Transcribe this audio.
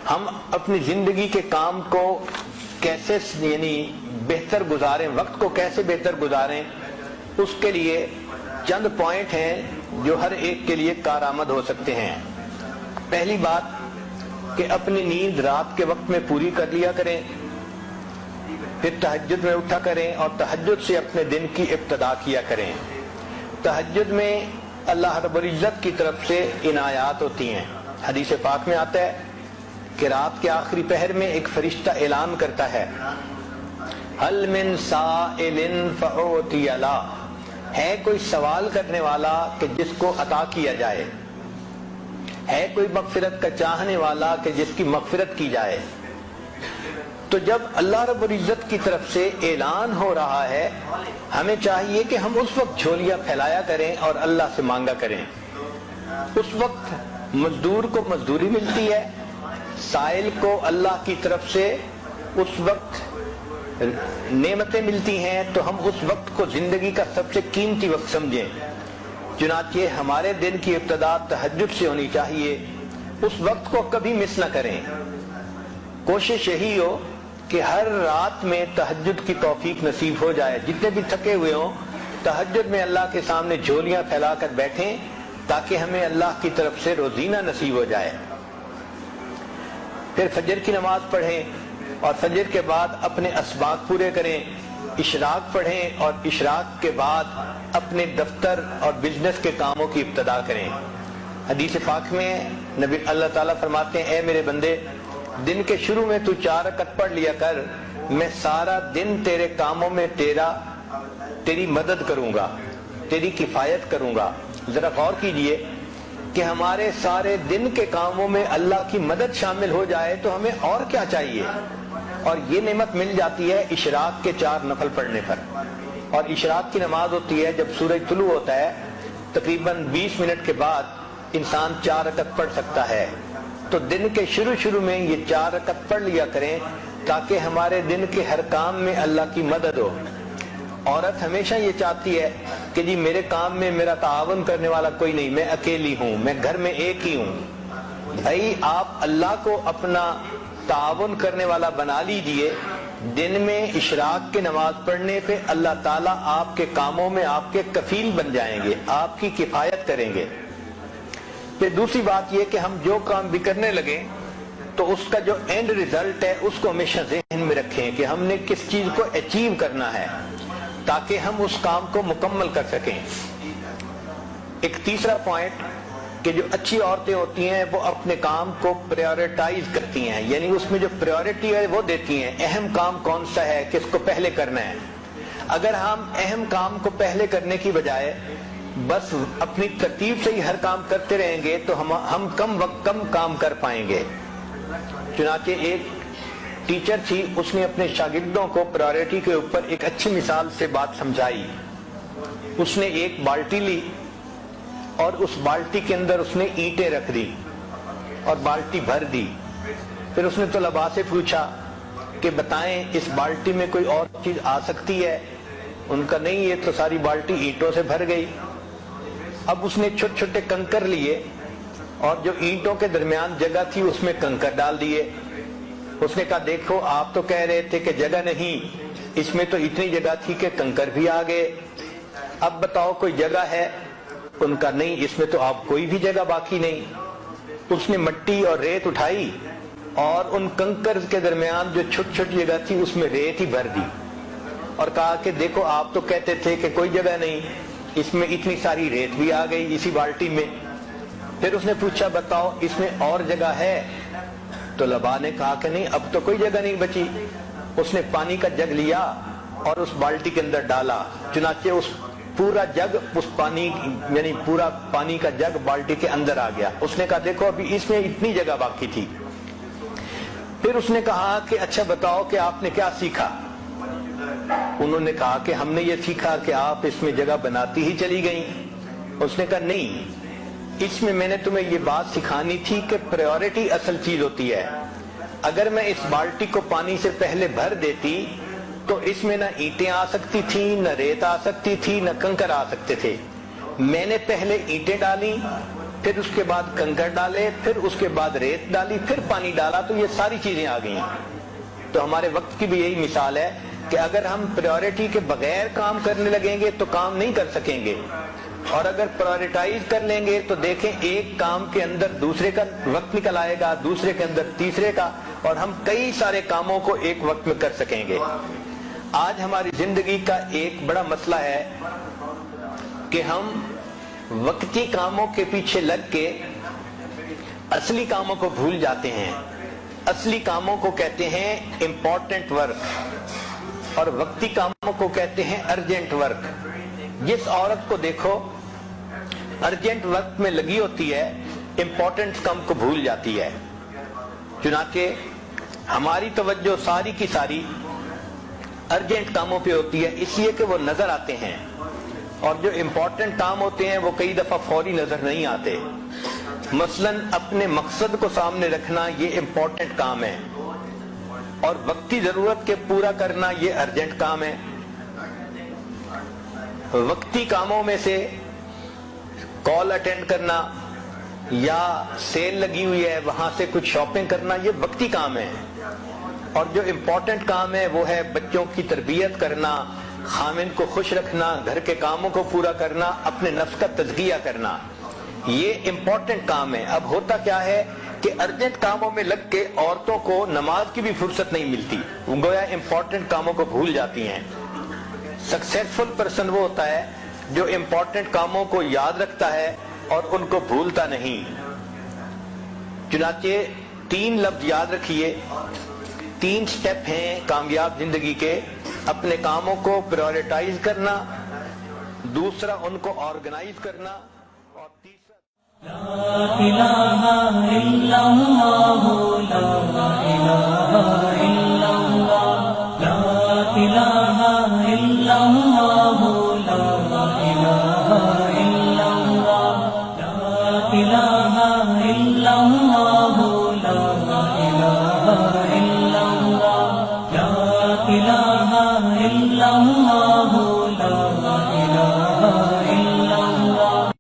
ہم اپنی زندگی کے کام کو کیسے بہتر گزاریں، وقت کو کیسے بہتر گزاریں، اس کے لیے چند پوائنٹ ہیں جو ہر ایک کے لیے کارآمد ہو سکتے ہیں۔ پہلی بات کہ اپنی نیند رات کے وقت میں پوری کر لیا کریں، پھر تہجد میں اٹھا کریں اور تہجد سے اپنے دن کی ابتدا کیا کریں۔ تہجد میں اللہ رب العزت کی طرف سے عنایات ہوتی ہیں۔ حدیث پاک میں آتا ہے کہ رات کے آخری پہر میں ایک فرشتہ اعلان کرتا ہے، هل من سائل فأعطی له، ہے کوئی سوال کرنے والا کہ جس کو عطا کیا جائے، ہے کوئی مغفرت کا چاہنے والا کہ جس کی مغفرت کی جائے۔ تو جب اللہ رب العزت کی طرف سے اعلان ہو رہا ہے، ہمیں چاہیے کہ ہم اس وقت جھولیاں پھیلایا کریں اور اللہ سے مانگا کریں۔ اس وقت مزدور کو مزدوری ملتی ہے، سائل کو اللہ کی طرف سے اس وقت نعمتیں ملتی ہیں، تو ہم اس وقت کو زندگی کا سب سے قیمتی وقت سمجھیں۔ چنانچہ ہمارے دن کی ابتدا تہجد سے ہونی چاہیے، اس وقت کو کبھی مس نہ کریں۔ کوشش یہی ہو کہ ہر رات میں تہجد کی توفیق نصیب ہو جائے، جتنے بھی تھکے ہوئے ہوں تہجد میں اللہ کے سامنے جھولیاں پھیلا کر بیٹھیں تاکہ ہمیں اللہ کی طرف سے روزینہ نصیب ہو جائے۔ پھر فجر کی نماز پڑھیں اور فجر کے بعد اپنے اسباق پورے کریں، اشراق پڑھیں اور اشراق کے بعد اپنے دفتر اور بزنس کے کاموں کی ابتدا کریں۔ حدیث پاک میں نبی اللہ تعالیٰ فرماتے ہیں، اے میرے بندے، دن کے شروع میں تو 4 رکعت پڑھ لیا کر، میں سارا دن تیرے کاموں میں تیری مدد کروں گا، تیری کفایت کروں گا۔ ذرا غور کیجئے کہ ہمارے سارے دن کے کاموں میں اللہ کی مدد شامل ہو جائے تو ہمیں اور کیا چاہیے؟ اور یہ نعمت مل جاتی ہے اشراق کے 4 نفل پڑھنے پر۔ اور اشراق کی نماز ہوتی ہے جب سورج طلوع ہوتا ہے، تقریباً 20 منٹ کے بعد انسان 4 رکعت پڑھ سکتا ہے۔ تو دن کے شروع میں یہ 4 رکعت پڑھ لیا کریں تاکہ ہمارے دن کے ہر کام میں اللہ کی مدد ہو۔ عورت ہمیشہ یہ چاہتی ہے کہ جی میرے کام میں میرا تعاون کرنے والا کوئی نہیں، میں اکیلی ہوں، میں گھر میں ایک ہی ہوں۔ بھائی آپ اللہ کو اپنا تعاون کرنے والا بنا لیجئے، دن میں اشراق کی نماز پڑھنے پہ اللہ تعالیٰ آپ کے کاموں میں آپ کے کفیل بن جائیں گے، آپ کی کفایت کریں گے۔ پھر دوسری بات یہ کہ ہم جو کام بھی کرنے لگیں تو اس کا جو اینڈ ریزلٹ ہے اس کو ہمیشہ ذہن میں رکھیں کہ ہم نے کس چیز کو اچیو کرنا ہے تاکہ ہم اس کام کو مکمل کر سکیں۔ ایک تیسرا پوائنٹ کہ جو اچھی عورتیں ہوتی ہیں وہ اپنے کام کو پریورٹائز کرتی ہیں، یعنی اس میں جو پریورٹی ہے وہ دیتی ہیں، اہم کام کون سا ہے، کس کو پہلے کرنا ہے۔ اگر ہم اہم کام کو پہلے کرنے کی بجائے بس اپنی ترتیب سے ہی ہر کام کرتے رہیں گے تو ہم کم وقت کم کام کر پائیں گے۔ چنانچہ ایک ٹیچر تھی، اس نے اپنے شاگردوں کو پرائورٹی کے اوپر ایک اچھی مثال سے بات سمجھائی۔ اس نے ایک بالٹی لی اور اس بالٹی کے اندر اس نے اینٹیں رکھ دی اور بالٹی بھر دی۔ پھر اس نے طلباء سے پوچھا کہ بتائیں اس بالٹی میں کوئی اور چیز آ سکتی ہے؟ ان کا نہیں، یہ تو ساری بالٹی اینٹوں سے بھر گئی۔ اب اس نے چھوٹے چھوٹے کنکر لیے اور جو اینٹوں کے درمیان جگہ تھی اس میں کنکر ڈال دیے۔ اس نے کہا دیکھو آپ تو کہہ رہے تھے کہ جگہ نہیں، اس میں تو اتنی جگہ تھی کہ کنکر بھی آ گئے، اب بتاؤ کوئی جگہ ہے؟ ان کا نہیں، اس میں تو آپ کوئی بھی جگہ باقی نہیں۔ اس نے مٹی اور ریت اٹھائی اور ان کنکر کے درمیان جو چھوٹی چھوٹی جگہ تھی اس میں ریت ہی بھر دی اور کہا کہ دیکھو آپ تو کہتے تھے کہ کوئی جگہ نہیں، اس میں اتنی ساری ریت بھی آ گئی اسی بالٹی میں۔ پھر اس نے پوچھا بتاؤ اس میں اور جگہ ہے؟ طلباء نے کہا کہ نہیں، اب تو کوئی جگہ نہیں بچی۔ اس نے پانی کا جگ لیا اور اس بالٹی کے اندر ڈالا، چنانچہ اس پورا جگ اس پانی یعنی پورا پانی کا جگ بالٹی کے اندر آ گیا۔ اس نے کہا دیکھو ابھی اس میں اتنی جگہ باقی تھی۔ پھر اس نے کہا کہ اچھا بتاؤ کہ آپ نے کیا سیکھا؟ انہوں نے کہا کہ ہم نے یہ سیکھا کہ آپ اس میں جگہ بناتی ہی چلی گئیں۔ اس نے کہا نہیں، اس میں نے تمہیں یہ بات سکھانی تھی کہ پریورٹی اصل چیز ہوتی ہے۔ اگر میں اس بالٹی کو پانی سے پہلے بھر دیتی تو اس میں نہ اینٹیں آ سکتی تھیں، نہ ریت آ سکتی تھی، نہ کنکر آ سکتے تھے۔ میں نے پہلے اینٹیں ڈالیں پھر اس کے بعد کنکر ڈالے، پھر اس کے بعد ریت ڈالی، پھر پانی ڈالا، تو یہ ساری چیزیں آ گئی ہیں۔ تو ہمارے وقت کی بھی یہی مثال ہے کہ اگر ہم پریورٹی کے بغیر کام کرنے لگیں گے تو کام نہیں کر سکیں گے، اور اگر پریورٹائز کر لیں گے تو دیکھیں ایک کام کے اندر دوسرے کا وقت نکل آئے گا، دوسرے کے اندر تیسرے کا، اور ہم کئی سارے کاموں کو ایک وقت میں کر سکیں گے۔ آج ہماری زندگی کا ایک بڑا مسئلہ ہے کہ ہم وقتی کاموں کے پیچھے لگ کے اصلی کاموں کو بھول جاتے ہیں۔ اصلی کاموں کو کہتے ہیں امپورٹنٹ ورک، اور وقتی کاموں کو کہتے ہیں ارجنٹ ورک۔ جس عورت کو دیکھو ارجنٹ ورک میں لگی ہوتی ہے، امپورٹنٹ کام کو بھول جاتی ہے۔ چنانچہ ہماری توجہ ساری کی ساری ارجنٹ کاموں پہ ہوتی ہے، اس لیے کہ وہ نظر آتے ہیں، اور جو امپورٹنٹ کام ہوتے ہیں وہ کئی دفعہ فوری نظر نہیں آتے۔ مثلاً اپنے مقصد کو سامنے رکھنا یہ امپورٹنٹ کام ہے، اور وقتی ضرورت کے پورا کرنا یہ ارجنٹ کام ہے۔ وقتی کاموں میں سے کال اٹینڈ کرنا یا سیل لگی ہوئی ہے وہاں سے کچھ شاپنگ کرنا یہ وقتی کام ہے، اور جو امپورٹنٹ کام ہے وہ ہے بچوں کی تربیت کرنا، خامن کو خوش رکھنا، گھر کے کاموں کو پورا کرنا، اپنے نفس کا تزکیہ کرنا، یہ امپورٹنٹ کام ہے۔ اب ہوتا کیا ہے کہ ارجنٹ کاموں میں لگ کے عورتوں کو نماز کی بھی فرصت نہیں ملتی، گویا امپورٹنٹ کاموں کو بھول جاتی ہیں۔ سکسیسفل پرسن وہ ہوتا ہے جو امپورٹنٹ کاموں کو یاد رکھتا ہے اور ان کو بھولتا نہیں۔ چنانچہ 3 لفظ یاد رکھیے، 3 سٹیپ ہیں کامیاب زندگی کے: اپنے کاموں کو پریورٹائز کرنا، دوسرا ان کو آرگنائز کرنا، اور تیسرا لا الہ الا اللہ، لا الہ الا اللہ، لا الہ الا اللہ، لا الہ الا اللہ، لا الہ الا اللہ، لا الہ الا اللہ، لا الہ الا اللہ، لا